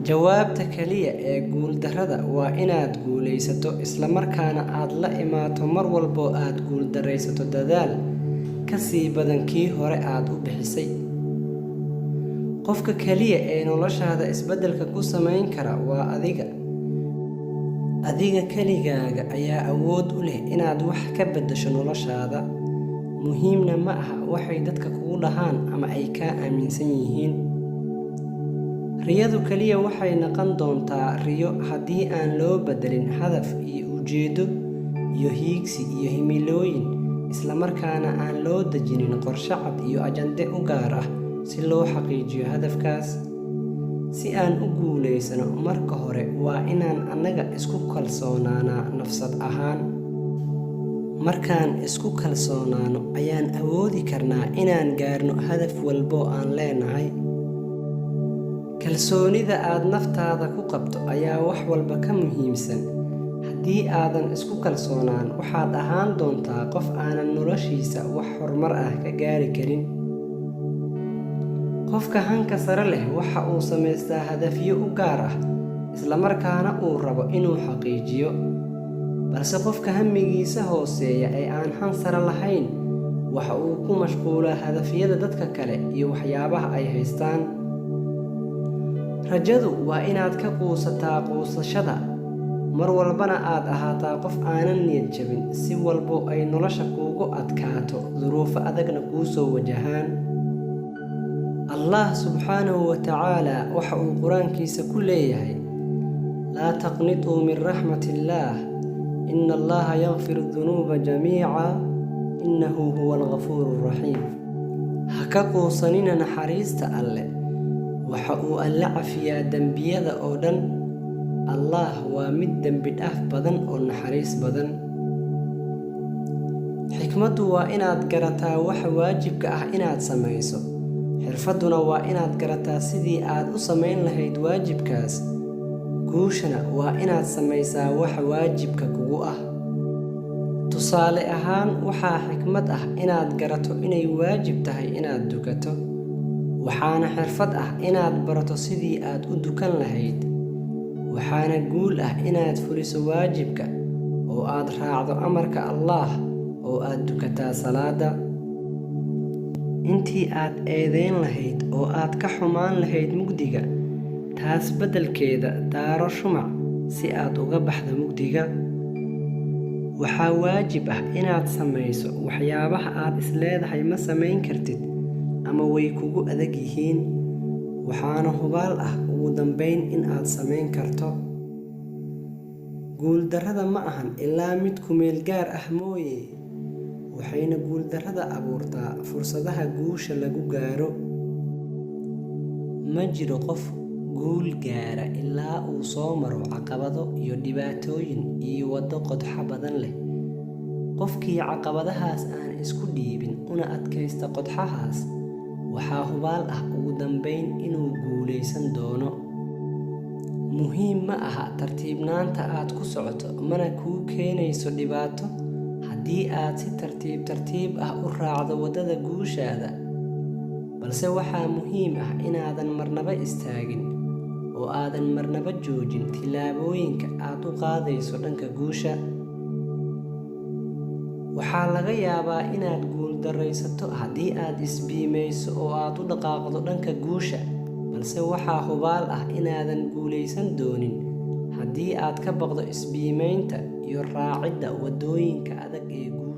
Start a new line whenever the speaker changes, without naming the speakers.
Jawaabta kaliya ee guuldarrada waa inaad guulaysato isla markaana aad la imaato mar walba aad guuldarraysato dadaal ka sii badan kii hore aad u bixisay. Qofka kaliya ee noloshaada isbeddelka ku samayn kara waa adiga. Adiga keligaaga ayaa awood u leh inaad wax ka beddesho noloshaada. Muhiimna ma aha waxay dadka kugu dhahaan ama ay kaa aaminsan yihiin. Riyadu kaliya waxay noqon doontaa riyo haddii aan loo beddelin hadaf iyo ujeeddo iyo hiigsi iyo himilooyin, isla markaana aan loo dejinin qorshe cad iyo ajande u gaar ah si loo xaqiijiyo hadafkaas. Si aan u guulaysano, marka hore waa inaan annaga isku kalsoonaanaa nafsad ahaan. Markaan isku kalsoonaano ayaan awoodi karnaa inaan gaarno hadaf walbo aan leenahay. Kalsoonida aad naftaada ku qabto ayaa wax walba ka muhiimsan. Haddii aadan isku kalsoonaan, waxaad ahaan doontaa qof aanan noloshiisa wax horumar ah ka gaari karin. Qofka hanka sare leh waxa uu samaystaa hadafyo u gaar ah, isla markaana uu rabo inuu xaqiijiyo. Balse qofka hamigiisa hooseeya ee aan han sare lahayn waxa uu ku mashquulaa hadafyada dadka kale iyo waxyaabaha ay haystaan. Rajadu waa inaad ka quusataa quusashada, mar walbana aad ahaataa qof aanan niyad jabin si walbo ay nolosha kuugu adkaato, duruufo adagna kuu soo wajahaan. Allah subxaanahu wa tacaala waxa uu qur-aankiisa ku leeyahay: laa taqnituu min raxmatillaah, ina allaha yakfiru dunuuba jamiica, innahu huwa alghafuuru raxiim. Ha ka quusanina naxariista Alle, waxa uu Alle cafiyaa dembiyada oo dhan. Allah waa mid dembi dhaaf badan oo naxariis badan. Xikmaddu waa inaad garataa waxa waajibka ah inaad samayso. Xirfadduna waa inaad garataa sidii aad u samayn lahayd waajibkaas. Guushana waa inaad samaysaa waxa waajibka kugu ah. Tusaale ahaan, waxaa xikmad ah inaad garato inay waajib tahay inaad dukato. Waxaana xirfad ah inaad barato sidii aad u dukan lahayd. Waxaana guul ah inaad fuliso waajibka oo aad raacdo amarka Allah oo aad dukataa salaada. Intii aad eedayn lahayd oo aad ka xumaan lahayd mugdiga, taas beddelkeeda daaro shumac si aad uga baxdo mugdiga. Waxaa waajib ah inaad samayso waxyaabaha aad isleedahay ma samayn kartid ama way kugu adag yihiin. Waxaana hubaal ah ugu dambayn in aad samayn karto. Guuldarrada ma ahan ilaa mid ku meel gaar ah mooye, waxayna guuldarrada abuurtaa fursadaha guusha lagu gaaro. Ma jiro qof guul gaara ilaa uu soo maro caqabado iyo dhibaatooyin iyo waddo qodxa badan leh. Qofkii caqabadahaas aan isku dhiibin una adkaysta qodxahaas, waxaa hubaal ah ugu dambayn inuu guulaysan doono. Muhiim ma aha tartiibnaanta aad ku socoto, mana kuu keenayso dhibaato haddii aad si tartiib tartiib ah u raacdo waddada guushaada. Balse waxaa muhiim ah inaadan marnaba istaagin oo aadan marnaba joojin tillaabooyinka aad u qaadayso dhanka guusha. Waxaa laga yaabaa inaad guuldarraysato haddii aad isbiimayso oo aad u dhaqaaqdo dhanka guusha, balse waxaa hubaal ah inaadan guulaysan doonin haddii aad ka baqdo isbiimaynta iyo raacidda waddooyinka adag ee guusha.